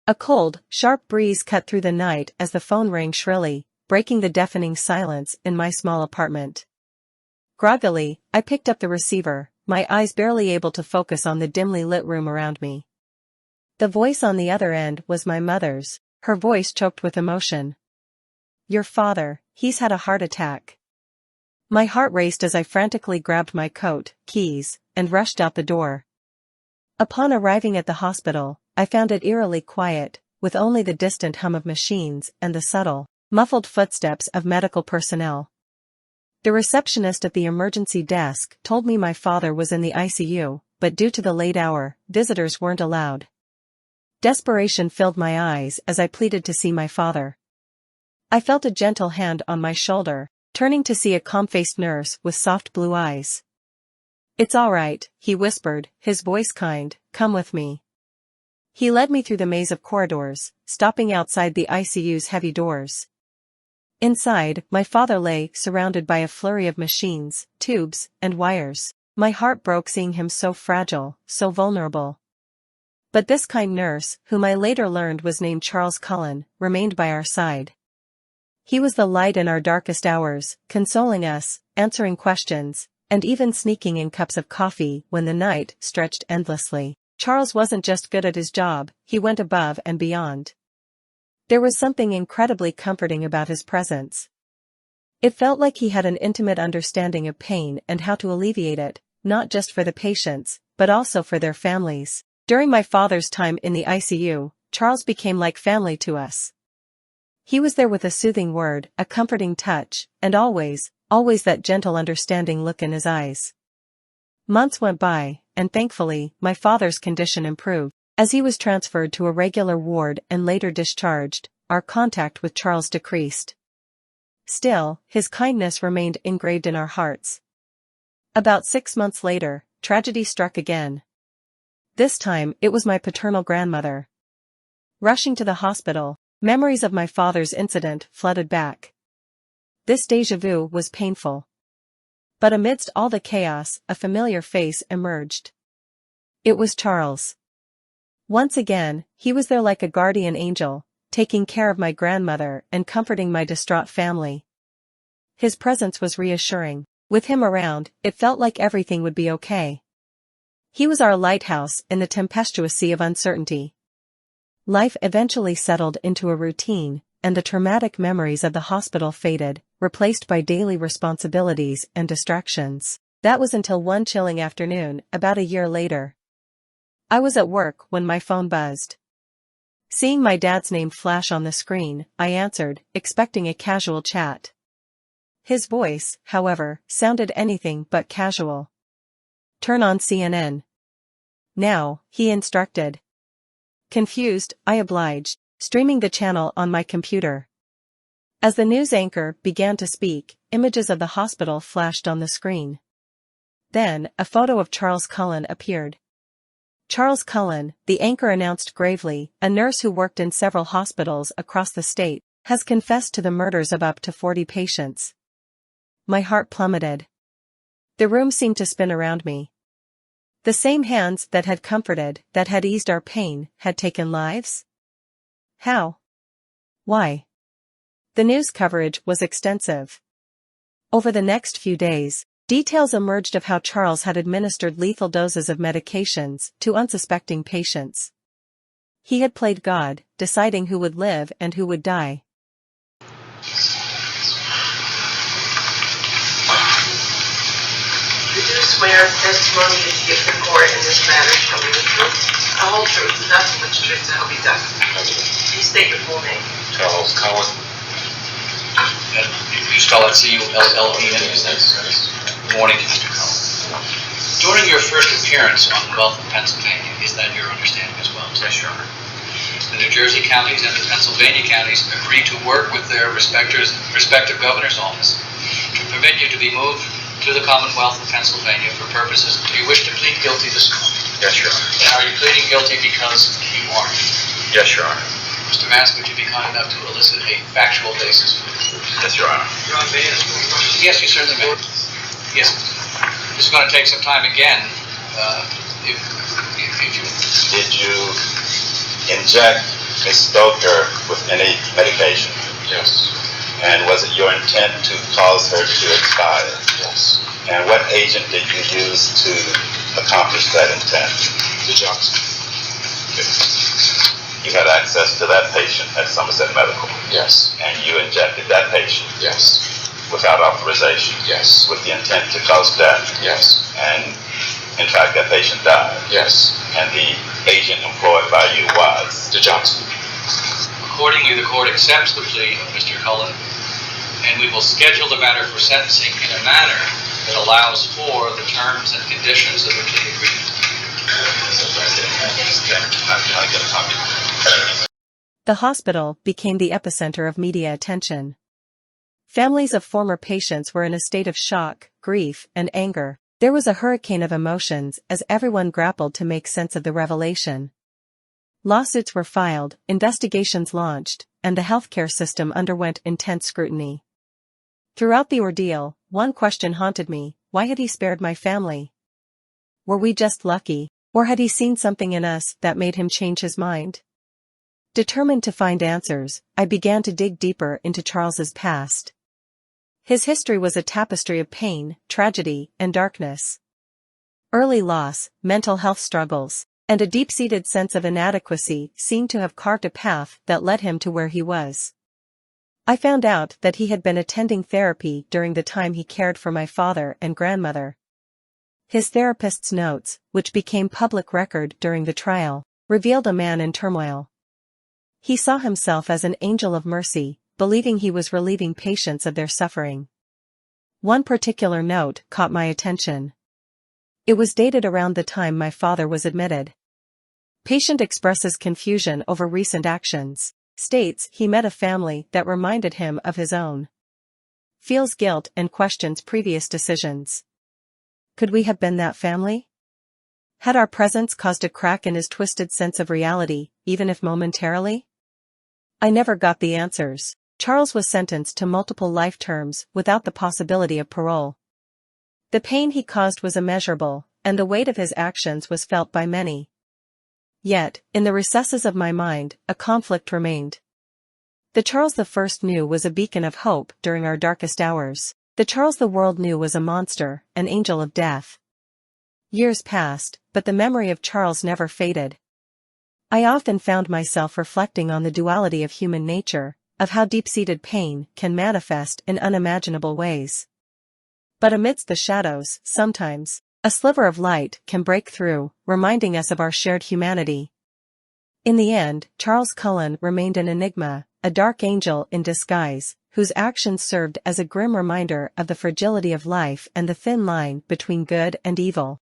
A cold, sharp breeze cut through the night as the phone rang shrilly, breaking the deafening silence in my small apartment. Groggily, I picked up the receiver, my eyes barely able to focus on the dimly lit room around me. The voice on the other end was my mother's, her voice choked with emotion. "Your father, he's had a heart attack." My heart raced as I frantically grabbed my coat, keys, and rushed out the door. Upon arriving at the hospital, I found it eerily quiet, with only the distant hum of machines and the subtle, muffled footsteps of medical personnel. The receptionist at the emergency desk told me my father was in the ICU, but due to the late hour, visitors weren't allowed. Desperation filled my eyes as I pleaded to see my father. I felt a gentle hand on my shoulder, turning to see a calm-faced nurse with soft blue eyes. "It's all right," he whispered, his voice kind, "come with me." He led me through the maze of corridors, stopping outside the ICU's heavy doors. Inside, my father lay, surrounded by a flurry of machines, tubes, and wires. My heart broke seeing him so fragile, so vulnerable. But this kind nurse, whom I later learned was named Charles Cullen, remained by our side. He was the light in our darkest hours, consoling us, answering questions, and even sneaking in cups of coffee when the night stretched endlessly. Charles wasn't just good at his job, he went above and beyond. There was something incredibly comforting about his presence. It felt like he had an intimate understanding of pain and how to alleviate it, not just for the patients, but also for their families. During my father's time in the ICU, Charles became like family to us. He was there with a soothing word, a comforting touch, and always that gentle understanding look in his eyes. Months went by, and thankfully, my father's condition improved. As he was transferred to a regular ward and later discharged, our contact with Charles decreased. Still, his kindness remained engraved in our hearts. About 6 months later, tragedy struck again. This time, it was my paternal grandmother. Rushing to the hospital, memories of my father's incident flooded back. This déjà vu was painful. But amidst all the chaos, a familiar face emerged. It was Charles. Once again, he was there like a guardian angel, taking care of my grandmother and comforting my distraught family. His presence was reassuring. With him around, it felt like everything would be okay. He was our lighthouse in the tempestuous sea of uncertainty. Life eventually settled into a routine, and the traumatic memories of the hospital faded, replaced by daily responsibilities and distractions. That was until one chilling afternoon, about a year later. I was at work when my phone buzzed. Seeing my dad's name flash on the screen, I answered, expecting a casual chat. His voice, however, sounded anything but casual. "Turn on CNN. Now," he instructed. Confused, I obliged, streaming the channel on my computer. As the news anchor began to speak, images of the hospital flashed on the screen. Then, a photo of Charles Cullen appeared. Charles Cullen, the anchor announced gravely, a nurse who worked in several hospitals across the state, has confessed to the murders of up to 40 patients. My heart plummeted. The room seemed to spin around me. The same hands that had comforted, that had eased our pain, had taken lives? How? Why? The news coverage was extensive. Over the next few days, details emerged of how Charles had administered lethal doses of medications to unsuspecting patients. He had played God, deciding who would live and who would die. You do swear testimony you give the court in this matter shall be the truth, the whole truth, nothing but the truth, so help you God. Please state your full name. Charles Cullen. And you spell that C-U-L-L-E-N, is that correct? Good morning to Mr. Cullen. During your first appearance on Wealth of Pennsylvania, is that your understanding as well? Yes, Your Honor. The New Jersey counties and the Pennsylvania counties agreed to work with their respective governor's office to permit you to be moved to the Commonwealth of Pennsylvania for purposes. Do you wish to plead guilty this morning? Yes, Your Honor. And are you pleading guilty because you are? Yes, Your Honor. Mr. Mask, would you be kind enough to elicit a factual basis for this? Yes, Your Honor. Your Honor, may I ask one question? Yes, you certainly may. Yes. This is going to take some time again. If you... Did you inject Ms. Stoker with any medication? Yes. And was it your intent to cause her to expire? Yes. And what agent did you use to accomplish that intent? The Johnson. You had access to that patient at Somerset Medical? Yes. And you injected that patient? Yes. Without authorization? Yes. With the intent to cause death? Yes. And in fact that patient died? Yes. And the agent employed by you was? The Johnson. Accordingly, the court accepts the plea of Mr. Cullen, and we will schedule the matter for sentencing in a manner that allows for the terms and conditions of the plea agreement. The hospital became the epicenter of media attention. Families of former patients were in a state of shock, grief, and anger. There was a hurricane of emotions as everyone grappled to make sense of the revelation. Lawsuits were filed, investigations launched, and the healthcare system underwent intense scrutiny. Throughout the ordeal, one question haunted me: why had he spared my family? Were we just lucky, or had he seen something in us that made him change his mind? Determined to find answers, I began to dig deeper into Charles's past. His history was a tapestry of pain, tragedy, and darkness. Early loss, mental health struggles, and a deep-seated sense of inadequacy seemed to have carved a path that led him to where he was. I found out that he had been attending therapy during the time he cared for my father and grandmother. His therapist's notes, which became public record during the trial, revealed a man in turmoil. He saw himself as an angel of mercy, believing he was relieving patients of their suffering. One particular note caught my attention. It was dated around the time my father was admitted. Patient expresses confusion over recent actions, states he met a family that reminded him of his own. Feels guilt and questions previous decisions. Could we have been that family? Had our presence caused a crack in his twisted sense of reality, even if momentarily? I never got the answers. Charles was sentenced to multiple life terms without the possibility of parole. The pain he caused was immeasurable, and the weight of his actions was felt by many. Yet, in the recesses of my mind, a conflict remained. The Charles I knew was a beacon of hope during our darkest hours. The Charles the world knew was a monster, an angel of death. Years passed, but the memory of Charles never faded. I often found myself reflecting on the duality of human nature, of how deep-seated pain can manifest in unimaginable ways. But amidst the shadows, sometimes, a sliver of light can break through, reminding us of our shared humanity. In the end, Charles Cullen remained an enigma, a dark angel in disguise, whose actions served as a grim reminder of the fragility of life and the thin line between good and evil.